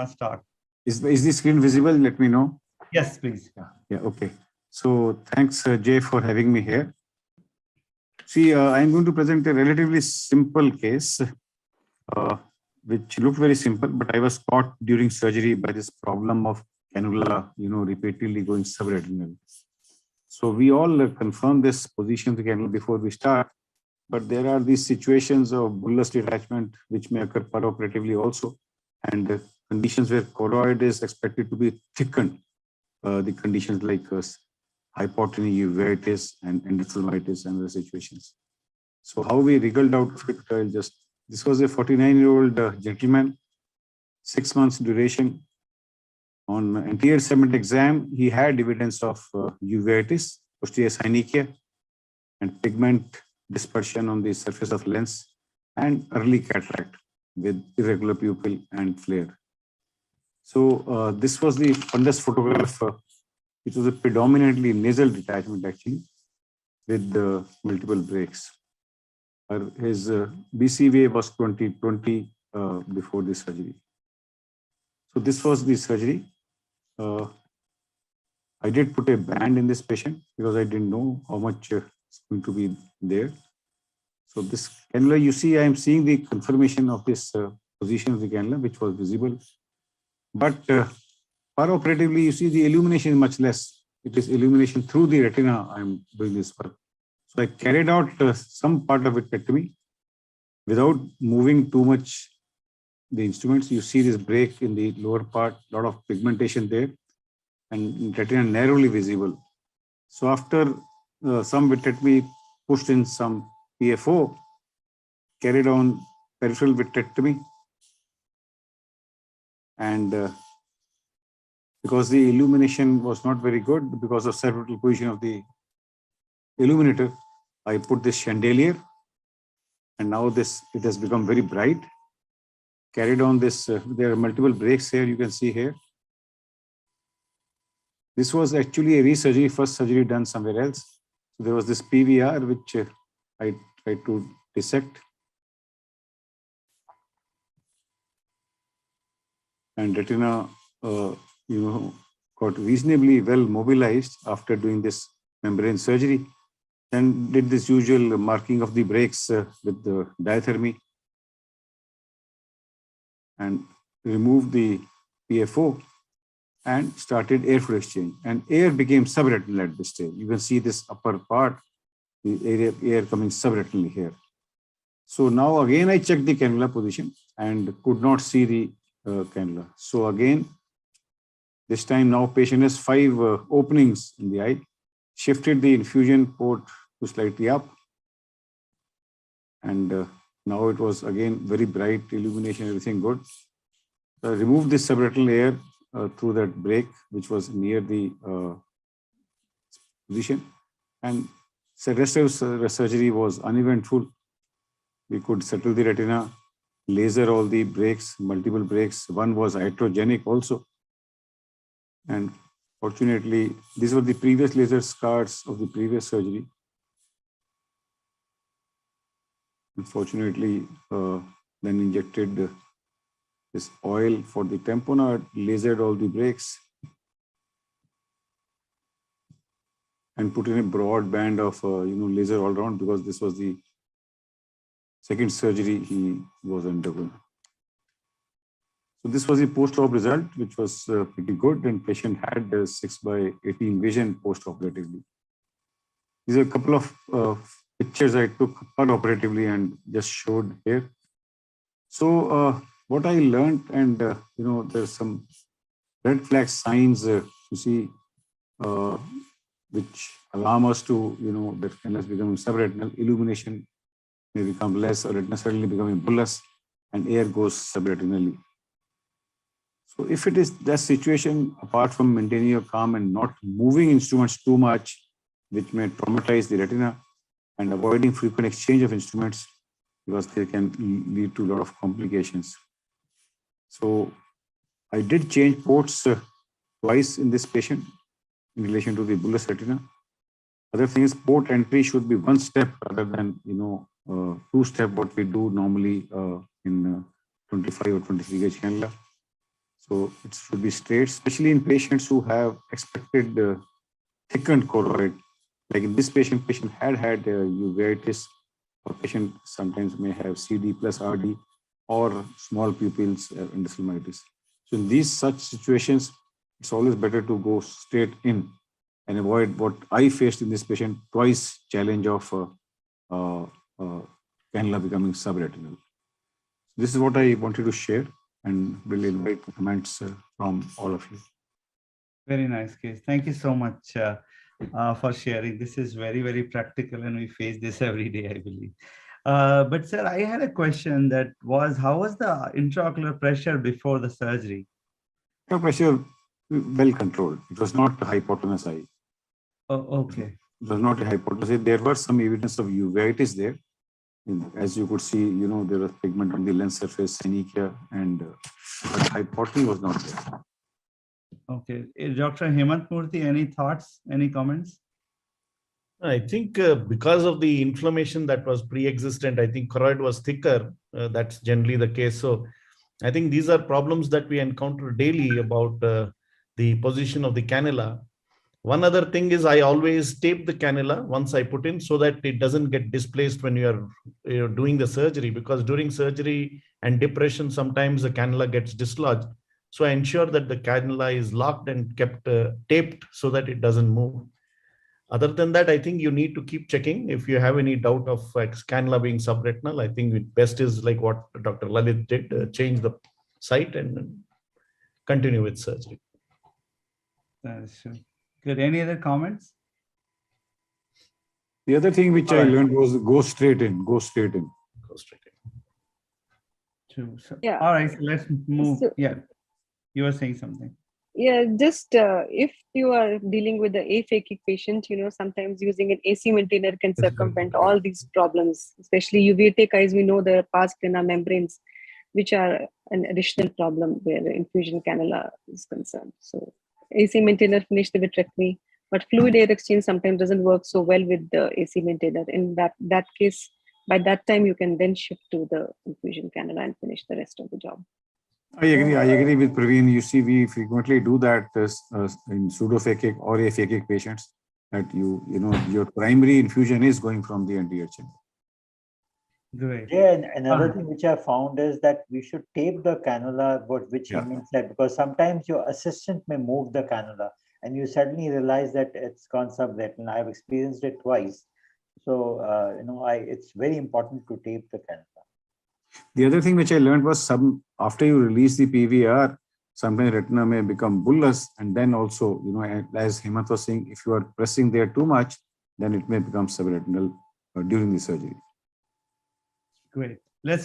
Verma, start. Is the screen visible? Let me know. Yes, please. Yeah, okay. So thanks, Jay, for having me here. See, I'm going to present a relatively simple case, which looked very simple, but I was caught during surgery by this problem of cannula, repeatedly going subretinal. So we all confirm this position of the cannula before we start, but there are these situations of bullous detachment which may occur perioperatively also, and conditions where choroid is expected to be thickened. The conditions like hypotony, uveitis, and endophthalmitis and other situations. So how we wriggled out of it, this was a 49-year-old gentleman, 6 months duration. On anterior segment exam, he had evidence of uveitis, posterior synechiae, and pigment dispersion on the surface of lens, and early cataract with irregular pupil and flare. So this was the fundus photograph. It was a predominantly nasal detachment actually, with multiple breaks. His BCVA was 20/20 before the surgery. So this was the surgery. I did put a band in this patient because I didn't know how much is going to be there. So this cannula, you see, I am seeing the confirmation of this position of the cannula, which was visible. But perioperatively, you see the illumination is much less. It is illumination through the retina I am doing this work. So I carried out some part of vitrectomy without moving too much the instruments. You see this break in the lower part, a lot of pigmentation there, and retina narrowly visible. So after some vitrectomy, pushed in some PFO, carried on peripheral vitrectomy, and because the illumination was not very good because of cervical position of the illuminator, I put this chandelier, and now it has become very bright. Carried on this, there are multiple breaks here, you can see here. This was actually a resurgery, first surgery done somewhere else. So there was this PVR, which I tried to dissect. And retina, got reasonably well mobilized after doing this membrane surgery. Then did this usual marking of the breaks with the diathermy and removed the PFO and started air fluid exchange. And air became subretinal at this stage. You can see this upper part, the air coming subretinally here. So now again I checked the cannula position and could not see the cannula. So again, this time now patient has 5 openings in the eye, shifted the infusion port to slightly up. And now it was again very bright, illumination, everything good. So I removed this subretinal air through that break, which was near the position. And the rest of the surgery was uneventful. We could settle the retina, laser all the breaks, multiple breaks. One was iatrogenic also. And fortunately, these were the previous laser scars of the previous surgery. Unfortunately, then injected this oil for the tamponade, lasered all the breaks, and put in a broad band of laser all around, because this was the second surgery he was undergoing. So this was the post-op result, which was pretty good, and patient had 6/18 vision post-operatively. These are a couple of pictures I took operatively and just showed here. So what I learned, and there's some red flag signs you see, which alarm us to that canal is becoming subretinal, illumination may become less, or retina suddenly becoming bullous, and air goes subretinally. So if it is that situation, apart from maintaining your calm and not moving instruments too much, which may traumatize the retina, and avoiding frequent exchange of instruments, because they can lead to a lot of complications. So I did change ports twice in this patient in relation to the bullous retina. Other thing is, port entry should be 1 step rather than 2 step, what we do normally in 25 or 23 gauge cannula. So it should be straight, especially in patients who have expected thickened choroid. Like in this patient had uveitis, or patient sometimes may have CD plus RD or small pupils endophthalmitis. So in these such situations, it's always better to go straight in and avoid what I faced in this patient twice challenge of uh, uh, cannula becoming subretinal. This is what I wanted to share, and will invite comments from all of you. Very nice case. Thank you so much for sharing. This is very, very practical, and we face this every day, I believe. But sir, I had a question that was, how was the intraocular pressure before the surgery? Blood pressure well controlled. It was not hypotenuse eye. Oh, okay. It was not a hypotenuse. There were some evidence of uveitis there. As you could see, there was pigment on the lens surface, synechia, and but hypotony was not there. Okay. Dr. Hemant Murthy, any thoughts, any comments? I think because of the inflammation that was pre-existent, I think choroid was thicker. That's generally the case. So I think these are problems that we encounter daily about the position of the cannula. One other thing is I always tape the cannula once I put in so that it doesn't get displaced when you are doing the surgery, because during surgery and depression, sometimes the cannula gets dislodged. So I ensure that the cannula is locked and kept taped so that it doesn't move. Other than that, I think you need to keep checking. If you have any doubt of cannula being subretinal, I think it best is like what Dr. Lalit did, change the site and continue with surgery. That's true. Good. Any other comments? The other thing which I learned was go straight in. Go straight in. True. So, Yeah. all right, so let's move. So, yeah. You were saying something. Yeah, just if you are dealing with the aphakic patient, sometimes using an AC maintainer can circumvent all these problems, especially uveitic eyes. We know the pars plana membranes, which are an additional problem where the infusion cannula is concerned. So AC maintainer finish the vitrectomy, but fluid air exchange sometimes doesn't work so well with the AC maintainer. In that case, by that time, you can then shift to the infusion cannula and finish the rest of the job. I agree with Praveen. You see, we frequently do that in pseudophakic or aphakic patients, that your primary infusion is going from the anterior chamber. Great. Yeah, and another thing which I found is that we should tape the cannula, which he means that, because sometimes your assistant may move the cannula and you suddenly realize that it's gone subretinal. I've experienced it twice. So, it's very important to tape the cannula. The other thing which I learned was after you release the PVR, sometimes retina may become bullous, and then also, as Hemant was saying, if you are pressing there too much, then it may become subretinal during the surgery. Great. Let's